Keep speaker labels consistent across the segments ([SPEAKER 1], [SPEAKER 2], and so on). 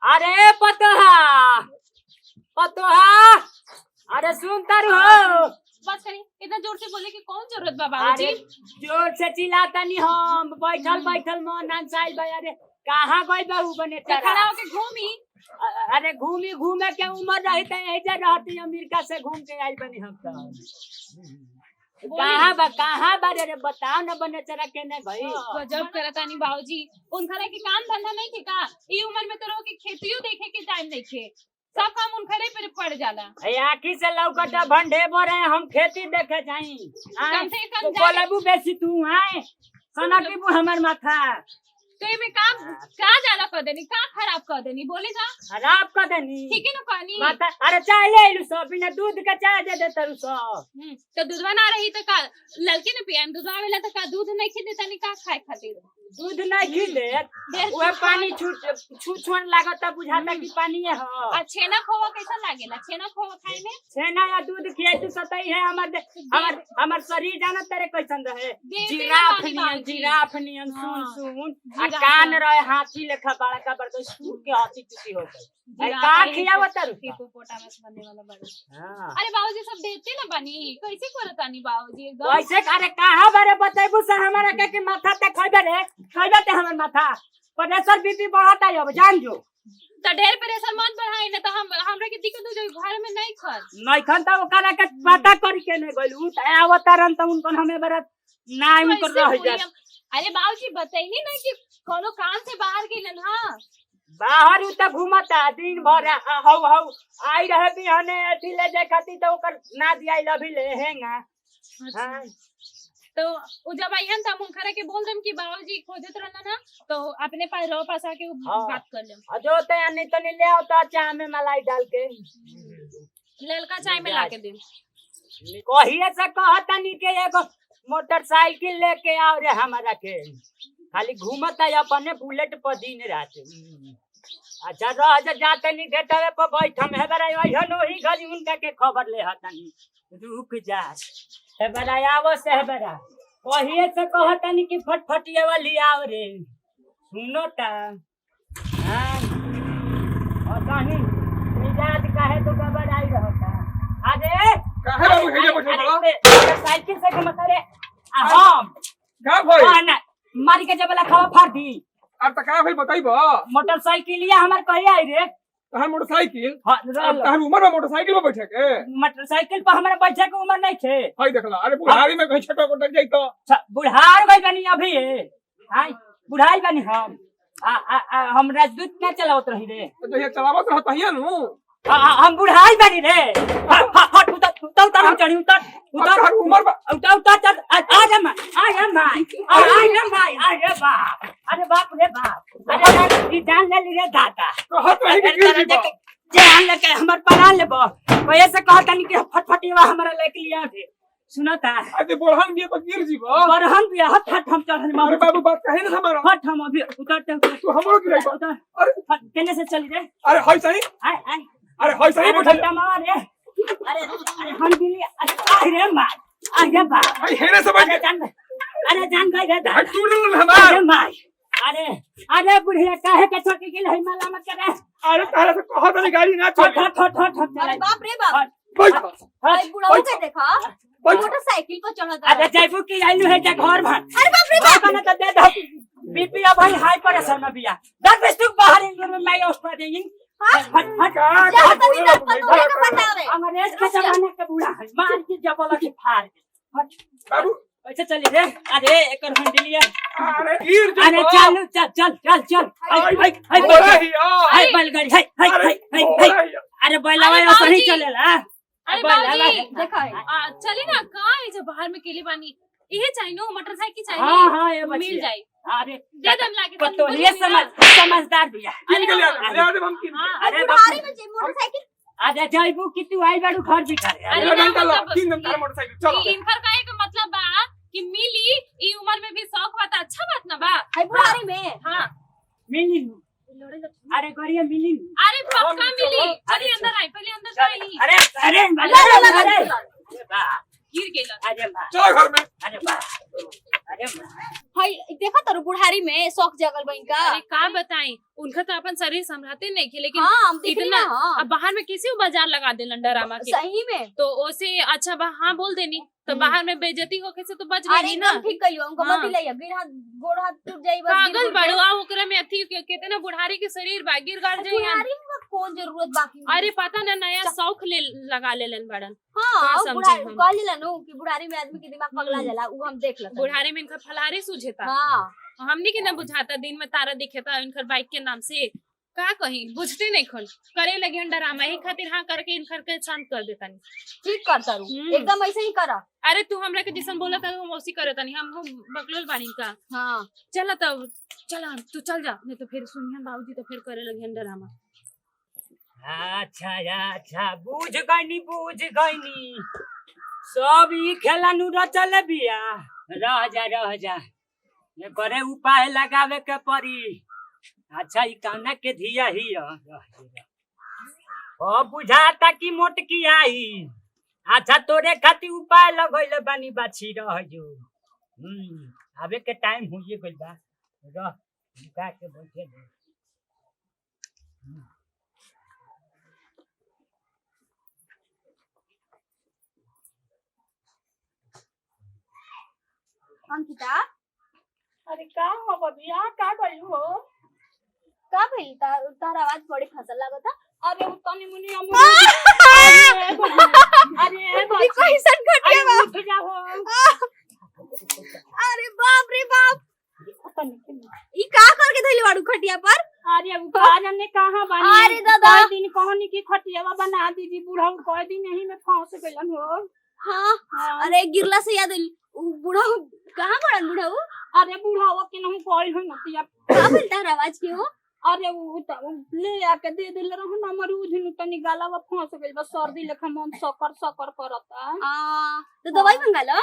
[SPEAKER 1] अरे पतोहा पतोहा, अरे सुन तारू हो।
[SPEAKER 2] बस करी, इतना जोर से बोले कि कौन जरूरत बा बाबूजी?
[SPEAKER 1] जोर से चिल्लाता नहीं हम, बैठल बैठल मन अंसाइल बा। अरे कहाँ गई बहू बने
[SPEAKER 2] खड़ा होके घूमी।
[SPEAKER 1] अरे घूमी घूमे के उम्र रहते ऐसे रहती अमेरिका से घूम के आई बनी हम तो। कहाँ बा रे बताओ न बने चरा के ने भाई।
[SPEAKER 2] गजब करता नहीं बाबूजी, उनखरा के काम धंधा नहीं थे का? ई उम्र में तो लोग के खेतियो देखे के टाइम नहीं थे, सब काम उनखरे पे पड़ जाला।
[SPEAKER 1] आखी से लौकता भंडे बोरे हम खेती देखे जाई।
[SPEAKER 2] कम से कम
[SPEAKER 1] बोलबू बेसी तू आए सनकी बु हमर माथा
[SPEAKER 2] तो ये में काम का ज्यादा कर देनी, का खराब कर देनी, बोले था
[SPEAKER 1] खराब कर देनी।
[SPEAKER 2] ठीक है ना कहनी।
[SPEAKER 1] अरे चाय ले लू सब, बिना दूध का चाय दे दे तरु सब।
[SPEAKER 2] तो दूधवा ना रही तो का लड़के ने पिया, दूधवा वाला तो का दूध नहीं खी देता नहीं, का खाए खातिर
[SPEAKER 1] दूध नहीं खी दे। वो पानी छूछन लागता, बुझाता कि पानी है।
[SPEAKER 2] आ छेना खोवा कैसा लागेला? छेना खोवा खाए में
[SPEAKER 1] छेना या दूध खियाई तू सतई है। हमर शरीर जाना तेरे कैसन रहे, जिराफ नियन सुन सुन आ कान रहे हाथी लेखा बड़ा का बड़ा सूर के हाथी चुकी हो गई। का खियावत रु
[SPEAKER 2] हिप्पोपोटामस बनने वाला बड़ा।
[SPEAKER 1] हां
[SPEAKER 2] अरे बाबूजी सब देते ना बनी, कैसे करतानी बाबूजी एकदम
[SPEAKER 1] कैसे? अरे कहां बारे बताइबू से हमारा के माथा ते खइबे रे, खइबे ते हमर माथा प्रेशर बीपी बढ़ता है। अब जान जो
[SPEAKER 2] तो ढेर प्रेशर मत बढ़ाई ना, तो हमरा के दिक्कत हो जाई। घर में नहीं खन
[SPEAKER 1] त ओकरा के पता करी के नहीं गइलू त आवतारन त उनको हमें बरा ना उनको रह जा।
[SPEAKER 2] अरे बाबूजी बताइनी ना कि कोनो काम से बाहर गेलन। हां
[SPEAKER 1] बाहर उ त घुमता दिन भर। हौ आई रहे बिहाने अथी ले जाए खाती तो ओकर ना दिया लभी ले हेंगा। हां
[SPEAKER 2] तो उ जब आइहन त हम खरा के बोल देम कि बाबूजी खोजत रहना ना, तो अपने पास रो पास आके बात कर लेम।
[SPEAKER 1] जो ते नहीं तो ले आओ तो चाय में मलाई डाल के
[SPEAKER 2] ललका चाय में ला के देम।
[SPEAKER 1] कहिए से कहता नहीं के एगो मोटरसाइकिल लेके आओ रे हमारा के, खाली घूमता अपने बुलेट पर दिन रात। अच्छा रह जाते नहीं गेटवे पर बैठम है बरा ओहन ओही घड़ी उनका के खबर ले हतनी। रुक जा है बरा आवो से है बरा, कहिए से कहता नहीं कि फटफटिया वाली आओ रे। सुनो ता हां और कहीं मिजाज काहे तो गड़बड़ आई रहता। अरे
[SPEAKER 3] काहे बाबू हेजे बैठल बड़ा
[SPEAKER 1] साइकिल से के मतलब रे हम
[SPEAKER 3] का भाई
[SPEAKER 1] ना मारी के जबला खावा फाड़ दी।
[SPEAKER 3] अब त का भाई बताइबो?
[SPEAKER 1] मोटरसाइकिलिया हमर कहिया आई रे?
[SPEAKER 3] तहन मोटरसाइकिल?
[SPEAKER 1] हां
[SPEAKER 3] अब तहन उम्र में मोटरसाइकिल में बैठे के?
[SPEAKER 1] मोटरसाइकिल पर हमरा बैठे के उम्र नहीं थे।
[SPEAKER 3] हाय देखला, अरे बुढ़ारी में कहीं छटक उटक जाई तो
[SPEAKER 1] बुढ़ार गई बनी अभी। हां बुढ़ाई बनी हम। हम राजदूत ना चलावत रही रे।
[SPEAKER 3] तो ये चलावत रहत हिया नु।
[SPEAKER 1] हम बुढ़ाई बनी रे। हट उतर चढ़ी उतर
[SPEAKER 3] उम्र
[SPEAKER 1] उतर आ जा माई अरे बाप रे बाप। अरे जान ले रे दादा,
[SPEAKER 3] कहत रही कि गिर जीबो।
[SPEAKER 1] जान लेके हमर परा लेबो। वैसे कहता नहीं कि फटफटिया हमरा लेके लिया थे। सुनता
[SPEAKER 3] अरे बोलहन भी तो गिर जीबो।
[SPEAKER 1] बरहन भी हट हम चढ़ल।
[SPEAKER 3] अरे बाबू बात कहे ना हमारा।
[SPEAKER 1] हट हम अभी उतरते
[SPEAKER 3] तू हमरो गिराइबो। अरे
[SPEAKER 1] केने से चली रे?
[SPEAKER 3] अरे हाय सही,
[SPEAKER 1] आय
[SPEAKER 3] अरे हाय सही बैठल
[SPEAKER 1] मार रे। अरे हम दिली अरे मार अरे बाप।
[SPEAKER 3] भाई हेने से बैठ
[SPEAKER 1] अरे जान गई रे दादा।
[SPEAKER 3] तू न हमार।
[SPEAKER 1] अरे मार अरे बुढ़िया काहे के छोटी गेल है माला मत करे।
[SPEAKER 3] अरे तारा से कहत नहीं गाड़ी ना चल।
[SPEAKER 1] हट
[SPEAKER 4] अरे बाप रे बाप,
[SPEAKER 3] बैठ
[SPEAKER 4] अरे बुढ़ाऊ के देखा मोटरसाइकिल पर चढ़ता।
[SPEAKER 1] अरे जयपुर की आइलू है घर भर।
[SPEAKER 4] अरे बाप रे बाप,
[SPEAKER 1] बना तो दे दो बीपी अब हाई प्रेशर में बिया 10 बजे तक बाहर इंदौर में मैं उस देंगे।
[SPEAKER 4] जा तनी ना पता है ना बतावे।
[SPEAKER 1] अंग्रेज के जमाने के बूढ़ा है, मार के जबल के फाड़
[SPEAKER 3] बाबू
[SPEAKER 1] कैसे चली रे? अरे एकर हंडलिया।
[SPEAKER 3] अरे गिर जा।
[SPEAKER 1] अरे चल हाय बैलगाड़ी हाय। अरे बैलवा सही चलेला।
[SPEAKER 2] अरे बाबूजी देखा चली ना का है जब बाहर में केले बानी इहे चाहिए नो मोटरसाइकिल चाहिए।
[SPEAKER 1] हां ये
[SPEAKER 2] मिल जाए।
[SPEAKER 1] अरे
[SPEAKER 2] दे दम लाके
[SPEAKER 1] तो ये समझदार भैया।
[SPEAKER 3] किन के ले हम किन।
[SPEAKER 4] अरे बुढ़ारी में मोटरसाइकिल।
[SPEAKER 1] अरे जयबू कि तू आई बाड़ू घर भी करे।
[SPEAKER 3] अरे घंटा लो 3 घंटा मोटरसाइकिल चलो।
[SPEAKER 2] इनकर काहे का मतलब बा कि मिली ई उम्र में भी शौक बात अच्छा बात ना बा।
[SPEAKER 4] है बुढ़ारी में।
[SPEAKER 2] हां
[SPEAKER 1] मिली। अरे गरिया मिली।
[SPEAKER 2] अरे पक्का मिली। चलिए अंदर आई, पहले अंदर जाई।
[SPEAKER 1] अरे
[SPEAKER 4] ला
[SPEAKER 1] वाह
[SPEAKER 2] गिर गेला।
[SPEAKER 1] अरे वाह
[SPEAKER 3] चलो घर में।
[SPEAKER 1] अरे वाह अरे वाह
[SPEAKER 4] हाय देखा तारू बुढ़ारी में शौक जगल बइन का।
[SPEAKER 2] अरे का बताई, उनका तो अपन शरीर संभालते नहीं थे, लेकिन
[SPEAKER 4] हाँ हम देख रही
[SPEAKER 2] इतना
[SPEAKER 4] ना। हाँ
[SPEAKER 2] अब बाहर में किसी को बाजार लगा देलन डरामा के,
[SPEAKER 4] सही में।
[SPEAKER 2] तो ओसे अच्छा हाँ बोल देनी, तो बाहर में बेइज्जती होके से तो बच
[SPEAKER 4] अरे
[SPEAKER 2] गई ना।
[SPEAKER 4] एकदम ठीक कहियो, उनको
[SPEAKER 2] हाँ।
[SPEAKER 4] मत लइया, गिर हाथ गोड़ हाथ टूट जाई बस।
[SPEAKER 2] पागल बाड़ो, आ ओकरा में अथी कहते ना बुढ़ारी के शरीर बा, गिर गाड़ जाई।
[SPEAKER 4] बुढ़ारी में कौन जरूरत बाकी है?
[SPEAKER 2] अरे पता ना नया शौक ले लगा लेलन बड़न।
[SPEAKER 4] हाँ
[SPEAKER 2] समझी
[SPEAKER 4] बुढ़ारी
[SPEAKER 2] हम।
[SPEAKER 4] कह लेला नु कि बुढ़ारी में आदमी के दिमाग पगला जाला, उ हम देख लेते।
[SPEAKER 2] बुढ़ारी में इनका फलारी सूझेता,
[SPEAKER 4] हां
[SPEAKER 2] हमनी के ना बुझाता, दिन में तारा दिखेता इनकर बाइक के नाम से। का कहीं बुझते नहीं खन करे लगे डरामा, ही खातिर हाँ करके इनकर के शांत कर देता नहीं।
[SPEAKER 4] ठीक करता रू, एकदम ऐसे ही करा।
[SPEAKER 2] अरे तू हमरा के जैसन बोला था हम उसी करता नहीं, हम बकलोल बानी का।
[SPEAKER 4] हाँ
[SPEAKER 2] चला तब चला, तू चल जा, नहीं तो फिर सुनियन बाबूजी तो फिर करे लगे डरामा।
[SPEAKER 1] अच्छा बुझ गईनी सब ई खेला नु रचल बिया। रह जा ये करे उपाय लगावे के पड़ी। अच्छा ई काना के धिया ही ओ बुझाता कि मोटकी आई। अच्छा तोरे खातिर उपाय लगइले बानी, बाछी रह जो। आवे के टाइम होइए गइल बा, रह लुका के बैठे दे।
[SPEAKER 4] अंकिता
[SPEAKER 1] अरे का हो बबिया, का गइल हो?
[SPEAKER 4] का भइल? तार आवाज बड़ी फसल लागता।
[SPEAKER 1] अरे तनी मुनी
[SPEAKER 4] अरे ई कैसन घटिया बा।
[SPEAKER 1] उठ जाओ।
[SPEAKER 4] अरे बाप रे बाप, ई का करके धइले बाड़ू खटिया पर?
[SPEAKER 1] अरे उपाय ने कहां बानी।
[SPEAKER 4] अरे दादा।
[SPEAKER 1] कई दिन कहनी की खटियावा बना दीजिए, बूढ़ा कई दिन यही में फंस गइलन हो।
[SPEAKER 4] हाँ अरे गिरला से याद आइल, उ बूढ़ा कहां बड़न बूढ़ा?
[SPEAKER 1] अरे बूढ़ावा के नहीं कइल हो नतिया।
[SPEAKER 4] का भइल तार आवाज के हो?
[SPEAKER 1] अरे उ त ले आके दे देल रहन हमर उझिन तनी गालावा फंस गइल बा, सर्दी लेखा मन सकर करता।
[SPEAKER 4] तो दवाई मंगा लो।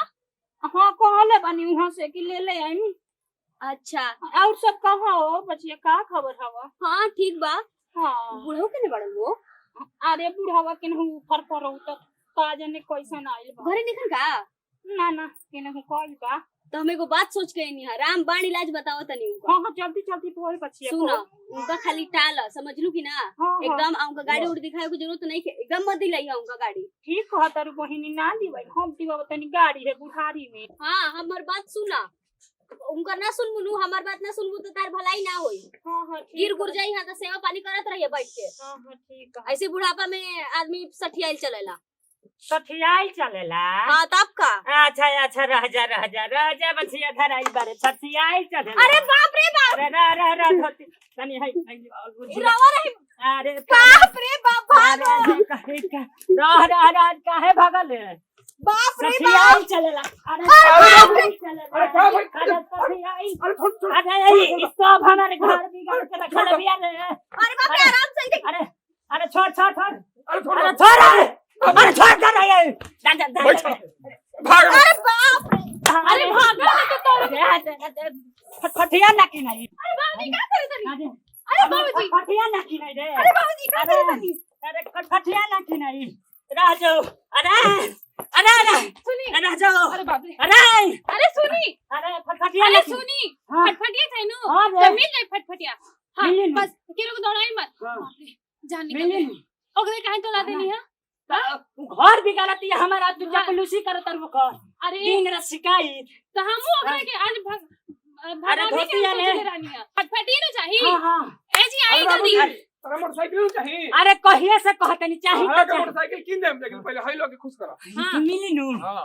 [SPEAKER 1] हां कहले बानी वहां से कि ले आई।
[SPEAKER 4] अच्छा
[SPEAKER 1] और सब कहा हो बचिया, का खबर हवा?
[SPEAKER 4] हाँ ठीक बा।
[SPEAKER 1] हां
[SPEAKER 4] बूढ़ा के ने बड़न वो?
[SPEAKER 1] अरे बूढ़ावा के नहीं ऊपर पर हो त का जाने कैसन आइल बा।
[SPEAKER 4] घरे निकल का?
[SPEAKER 1] ना के नहीं कइल बा।
[SPEAKER 4] तो हमें को बात सोच के नहीं है, राम बाण इलाज बताओ तनी उनका।
[SPEAKER 1] हां जल्दी बोल बचिया।
[SPEAKER 4] सुनो उनका खाली टाल समझ लू कि ना।
[SPEAKER 1] हाँ।
[SPEAKER 4] एकदम उनका गाड़ी उड़ दिखाए की जरूरत नहीं है, एकदम मत दिलाइए उनका गाड़ी।
[SPEAKER 1] ठीक कहता रू बहिनी, ना दीवाई हम दीवा तनी गाड़ी है बुढ़ारी में।
[SPEAKER 4] हाँ हमर बात सुना, उनका ना सुन मुनु, हमार बात ना सुनबू तो तार भलाई ना होई।
[SPEAKER 1] हां
[SPEAKER 4] गिर गुर जाई हां तो सेवा पानी करत रहिए बैठ के।
[SPEAKER 1] हां ठीक है।
[SPEAKER 4] ऐसे बुढ़ापा में आदमी सठियाइल चलेला।
[SPEAKER 1] सठियाई चलेला।
[SPEAKER 4] हाँ तब का?
[SPEAKER 1] अच्छा रह जा बचिया, धराई बारे सठियाई चलेला।
[SPEAKER 4] अरे बाप रे बाप,
[SPEAKER 1] अरे रह धोती तनी है
[SPEAKER 4] रवा रही।
[SPEAKER 1] अरे
[SPEAKER 4] बाप रे बाप, भागो।
[SPEAKER 1] रह काहे भागल है?
[SPEAKER 4] बाप रे बाप,
[SPEAKER 1] सठियाई चलेला। अरे
[SPEAKER 3] अरे का भाई?
[SPEAKER 1] सठियाई।
[SPEAKER 3] अरे छोड़
[SPEAKER 1] अरे ये सब हमारे घर बिगाड़ के रखल बिया रे।
[SPEAKER 4] अरे बाप रे आराम से देख।
[SPEAKER 1] अरे छोड़
[SPEAKER 3] अरे छोड़
[SPEAKER 1] अरे छोड़ कर रही है।
[SPEAKER 3] भाग।
[SPEAKER 4] अरे बाप रे,
[SPEAKER 1] अरे भाग फटिया ना की नहीं।
[SPEAKER 4] अरे बाबूजी क्या करे तनी?
[SPEAKER 1] अरे बाबूजी फटिया ना की नहीं रे।
[SPEAKER 4] अरे बाबूजी क्या करे तनी?
[SPEAKER 1] अरे फटिया ना की नहीं। राजू अरे
[SPEAKER 2] सुनी,
[SPEAKER 1] राजू
[SPEAKER 2] अरे बाप रे,
[SPEAKER 1] अरे
[SPEAKER 2] सुनी,
[SPEAKER 1] अरे फटिया
[SPEAKER 2] अरे
[SPEAKER 1] ना की।
[SPEAKER 2] सुनी,
[SPEAKER 1] हाँ।
[SPEAKER 2] फटफटिया था नु,
[SPEAKER 1] हाँ रे।
[SPEAKER 2] तो मिल जाए फटफटिया। हाँ
[SPEAKER 1] मिली नु।
[SPEAKER 2] बस के लोग दौड़ाई मत।
[SPEAKER 1] हाँ।
[SPEAKER 2] बाप रे, जान
[SPEAKER 1] मिली
[SPEAKER 2] निकल
[SPEAKER 1] नु।
[SPEAKER 2] गई। ओकरे काहे तो ला देनी है?
[SPEAKER 1] घर बिगाड़ती है हमारा, तू चापलूसी करत रहो कर।
[SPEAKER 2] अरे
[SPEAKER 1] दिन रात शिकायत।
[SPEAKER 2] तो हम ओकरे के आज भगाने के
[SPEAKER 1] धोतिया ने।
[SPEAKER 2] सोचले रानी है। फटफटिया ना चाहिए।
[SPEAKER 1] हां
[SPEAKER 2] ए जी आई
[SPEAKER 3] अरे
[SPEAKER 2] जल्दी।
[SPEAKER 3] अरे मोटरसाइकिल चाहिए।
[SPEAKER 1] अरे कहिए से कहतनी चाहिए
[SPEAKER 3] हाँ
[SPEAKER 1] तो
[SPEAKER 3] मोटरसाइकिल किन देम, लेकिन पहले हाई लोग के खुश करा।
[SPEAKER 2] हाँ।
[SPEAKER 1] मिली नु।
[SPEAKER 3] हां